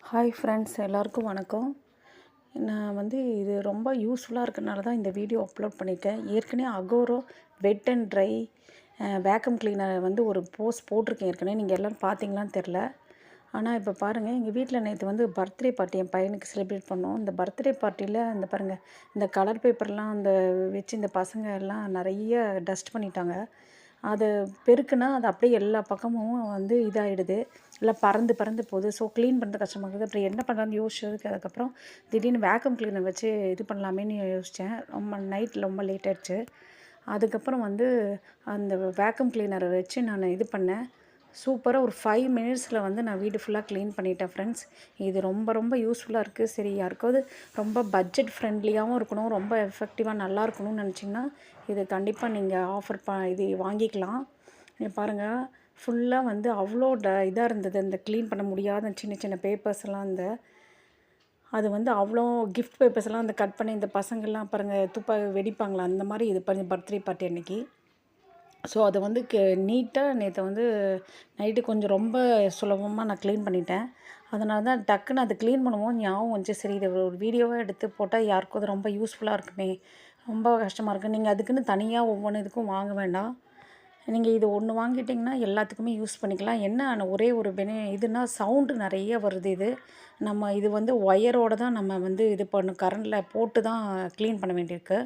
Hi friends, எல்லாருக்கும் வணக்கம். நான் இது ரொம்ப யூஸ்ஃபுல்லாக இருக்கனால தான் இந்த வீடியோ அப்லோட் பண்ணியிருக்கேன். ஏற்கனவே Agaro wet and dry vacuum cleaner ஒரு போஸ்ட் போட்டிருக்கேன் ஏற்கனவே. நீங்கள் எல்லோரும் பார்த்தீங்களான்னு தெரில. ஆனால் இப்போ பாருங்கள், எங்கள் வீட்டில் நேற்று பர்த்டே பார்ட்டி என் பையனுக்கு செலிப்ரேட் பண்ணோம். இந்த பர்த்டே பார்ட்டியில் இந்த பாருங்கள், இந்த கலர் பேப்பர்லாம் வச்சு இந்த பசங்க எல்லாம் நிறைய டஸ்ட் பண்ணிட்டாங்க. அதை பெருக்குனா அது அப்படியே எல்லா பக்கமும் இதாகிடுது, எல்லாம் பறந்து பறந்து போகுது. ஸோ க்ளீன் பண்ணுறது கஷ்டமாக இருக்குது. அப்புறம் என்ன பண்ணுறான்னு யோசிச்சதுக்கு அதுக்கப்புறம் திடீர்னு வேக்கம் கிளீனர் வச்சு இது பண்ணலாமேன்னு யோசித்தேன். ரொம்ப லேட் ஆகிடுச்சு. அதுக்கப்புறம் அந்த வேக்கம் கிளீனரை வச்சு நான் இது பண்ணேன். சூப்பராக ஒரு 5 மினிட்ஸில் நான் வீடு ஃபுல்லாக க்ளீன் பண்ணிட்டேன் ஃப்ரெண்ட்ஸ். இது ரொம்ப ரொம்ப யூஸ்ஃபுல்லாக இருக்குது. சரி, யாருக்காவது ரொம்ப பட்ஜெட் ஃப்ரெண்ட்லியாகவும் இருக்கணும், ரொம்ப எஃபெக்டிவாக நல்லா இருக்கணும்னு நினச்சிங்கன்னா இது கண்டிப்பாக நீங்கள் இது வாங்கிக்கலாம். நீங்கள் பாருங்கள், ஃபுல்லாக அவ்வளோ இதாக இருந்தது. இந்த க்ளீன் பண்ண முடியாத சின்ன சின்ன பேப்பர்ஸ்லாம் அது அவ்வளோ கிஃப்ட் பேப்பர்ஸ்லாம் கட் பண்ணி இந்த பசங்கள்லாம் பாருங்கள் வெடிப்பாங்களா, அந்த மாதிரி இது பண்ணி பர்த்டே பார்ட்டி அன்றைக்கி. ஸோ அதை நீட்டாக நேற்று நைட்டு கொஞ்சம் ரொம்ப சுலபமாக நான் க்ளீன் பண்ணிட்டேன். அதனால தான் டக்குன்னு அது க்ளீன் பண்ணுவோம் ஞாபகம் வந்துச்சு. சரி, இதை ஒரு வீடியோவாக எடுத்து போட்டால் யாருக்கும் அது ரொம்ப யூஸ்ஃபுல்லாக இருக்குமே, ரொம்ப கஷ்டமாக இருக்குது. நீங்கள் அதுக்குன்னு தனியாக ஒவ்வொன்று இதுக்கும் வாங்க வேண்டாம். நீங்கள் இது ஒன்று வாங்கிட்டிங்கன்னா எல்லாத்துக்குமே யூஸ் பண்ணிக்கலாம். என்ன ஒரே ஒரு இதுனா சவுண்டு நிறைய வருது. நம்ம இது ஒயரோடு தான் நம்ம இது கரண்டில் போட்டு தான் க்ளீன் பண்ண வேண்டியிருக்கு.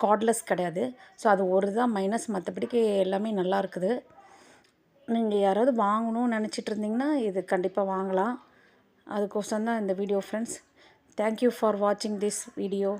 கார்ட்லெஸ் கிடையாது. ஸோ அது ஒரு தான் மைனஸ், மற்றபடிக்கு எல்லாமே நல்லா இருக்குது. நீங்கள் யாராவது வாங்கணும்னு நினச்சிட்டு இருந்தீங்கன்னா இது கண்டிப்பாக வாங்கலாம். அதுக்கோசரம் தான் இந்த வீடியோ ஃப்ரெண்ட்ஸ். தேங்க்யூ ஃபார் வாட்சிங் திஸ் வீடியோ.